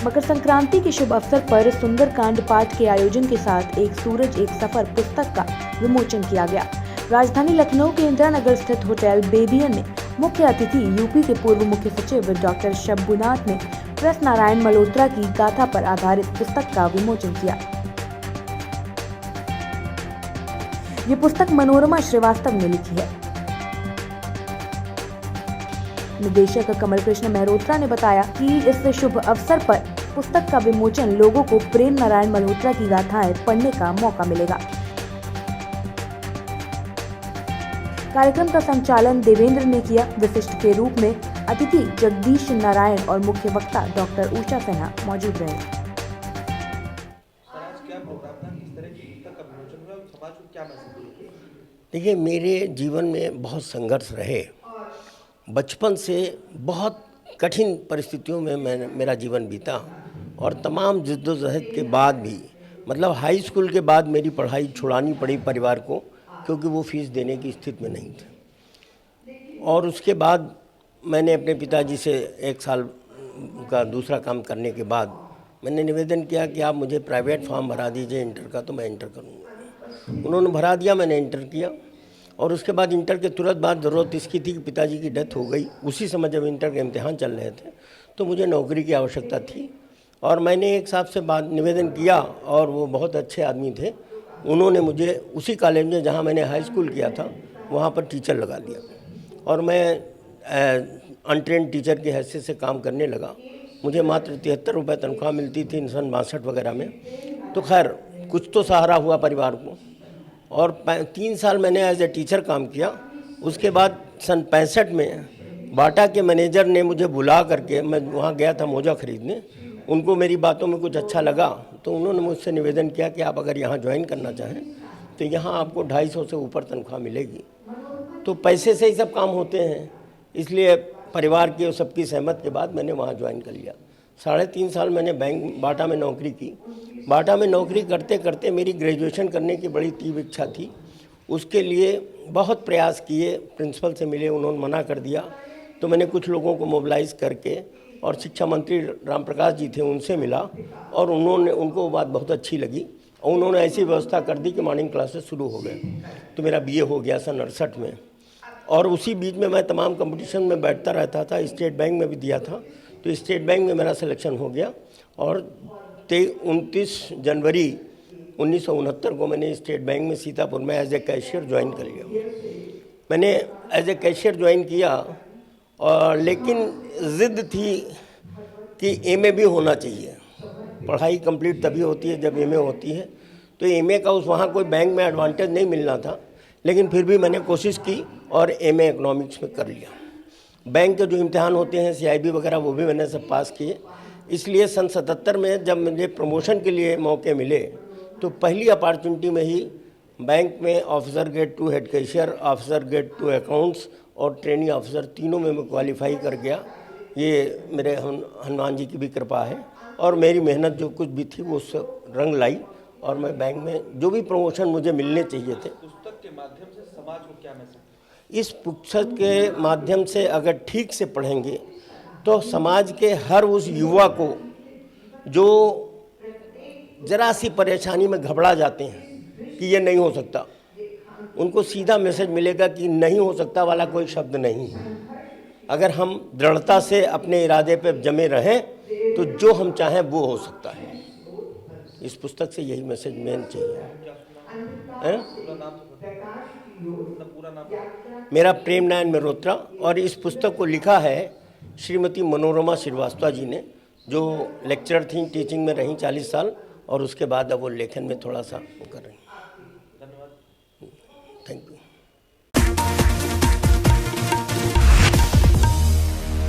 मकर संक्रांति के शुभ अवसर पर सुंदरकांड पाठ के आयोजन के साथ एक सूरज एक सफर पुस्तक का विमोचन किया गया। राजधानी लखनऊ के इंदिरा नगर स्थित होटल बेबियन में मुख्य अतिथि यूपी के पूर्व मुख्य सचिव डॉक्टर शंभुनाथ ने प्रेस नारायण मल्होत्रा की गाथा पर आधारित पुस्तक का विमोचन किया। ये पुस्तक मनोरमा श्रीवास्तव ने लिखी है। निदेशक कमल कृष्ण मेहरोत्रा ने बताया कि इस शुभ अवसर पर पुस्तक का विमोचन लोगों को प्रेम नारायण मल्होत्रा की गाथाएं पढ़ने का मौका मिलेगा। कार्यक्रम का संचालन देवेंद्र ने किया। विशिष्ट के रूप में अतिथि जगदीश नारायण और मुख्य वक्ता डॉक्टर उषा सिन्हा मौजूद रहे। देखिए, मेरे जीवन में बहुत संघर्ष रहे। बचपन से बहुत कठिन परिस्थितियों में मेरा जीवन बीता और तमाम जिद्दोजहद के बाद भी मतलब हाई स्कूल के बाद मेरी पढ़ाई छुड़ानी पड़ी परिवार को, क्योंकि वो फीस देने की स्थिति में नहीं थे। और उसके बाद मैंने अपने पिताजी से 1 साल का दूसरा काम करने के बाद मैंने निवेदन किया कि आप मुझे प्राइवेट फॉर्म भरा दीजिए इंटर का, तो मैं इंटर करूँगा। उन्होंने भरा दिया, मैंने इंटर किया। और उसके बाद इंटर के तुरंत बाद ज़रूरत इसकी थी कि पिताजी की डेथ हो गई। उसी समय जब इंटर के इम्तिहान चल रहे थे तो मुझे नौकरी की आवश्यकता थी और मैंने एक साहब से बात निवेदन किया और वो बहुत अच्छे आदमी थे। उन्होंने मुझे उसी कॉलेज में जहाँ मैंने हाई स्कूल किया था वहाँ पर टीचर लगा दिया और मैं अनट्रेंड टीचर की हैसियत से काम करने लगा। मुझे मात्र 73 रुपये तनख्वाह मिलती थी 1962 वगैरह में। तो खैर कुछ तो सहारा हुआ परिवार को। और 3 साल मैंने एज ए टीचर काम किया। उसके बाद सन 65 में बाटा के मैनेजर ने मुझे बुला करके, मैं वहाँ गया था मोजा खरीदने, उनको मेरी बातों में कुछ अच्छा लगा तो उन्होंने मुझसे निवेदन किया कि आप अगर यहाँ ज्वाइन करना चाहें तो यहाँ आपको 250 से ऊपर तनख्वाह मिलेगी। तो पैसे से ही सब काम होते हैं, इसलिए परिवार के सबकी सहमत के बाद मैंने वहाँ ज्वाइन कर लिया। 3.5 साल मैंने बैंक बाटा में नौकरी की। बाटा में नौकरी करते करते मेरी ग्रेजुएशन करने की बड़ी तीव्र इच्छा थी। उसके लिए बहुत प्रयास किए, प्रिंसिपल से मिले, उन्होंने मना कर दिया। तो मैंने कुछ लोगों को मोबिलाइज़ करके और शिक्षा मंत्री राम प्रकाश जी थे, उनसे मिला और उनको बात बहुत अच्छी लगी और उन्होंने ऐसी व्यवस्था कर दी कि मॉर्निंग क्लासेस शुरू हो गए। तो मेरा बीए हो गया सन 68 में। और उसी बीच में मैं तमाम कंपटीशन में बैठता रहता था। स्टेट बैंक में भी दिया था, तो स्टेट बैंक में मेरा सिलेक्शन हो गया और 29 जनवरी 1969 को मैंने स्टेट बैंक में सीतापुर में एज ए कैशियर ज्वाइन कर लिया। मैंने एज ए कैशियर ज्वाइन किया और लेकिन ज़िद थी कि एमए भी होना चाहिए। पढ़ाई कंप्लीट तभी होती है जब एमए होती है। तो एमए का वहाँ कोई बैंक में एडवांटेज नहीं मिलना था, लेकिन फिर भी मैंने कोशिश की और एमए इकोनॉमिक्स में कर लिया। बैंक के जो इम्तिहान होते हैं सीआईबी वगैरह वो भी मैंने सब पास किए। इसलिए सन 77 में जब मुझे प्रमोशन के लिए मौके मिले तो पहली अपॉर्चुनिटी में ही बैंक में officer grade 2 head cashier, officer grade 2 accounts और ट्रेनिंग ऑफिसर तीनों में मैं क्वालिफाई कर गया। ये मेरे हनुमान जी की भी कृपा है और मेरी मेहनत जो कुछ भी थी वो सब रंग लाई और मैं बैंक में जो भी प्रमोशन मुझे मिलने चाहिए थे। पुस्तक के माध्यम से समाज को क्या मैसेज? इस पुस्तक के माध्यम से अगर ठीक से पढ़ेंगे तो समाज के हर उस युवा को जो ज़रा सी परेशानी में घबरा जाते हैं कि ये नहीं हो सकता, उनको सीधा मैसेज मिलेगा कि नहीं हो सकता वाला कोई शब्द नहीं है। अगर हम दृढ़ता से अपने इरादे पर जमे रहें तो जो हम चाहें वो हो सकता है। इस पुस्तक से यही मैसेज मेन चाहिए। मेरा प्रेम नारायण मल्होत्रा और इस पुस्तक को लिखा है श्रीमती मनोरमा श्रीवास्तव जी ने, जो लेक्चरर थी, टीचिंग में रहीं 40 साल और उसके बाद अब वो लेखन में थोड़ा सा वो कर रही हैं।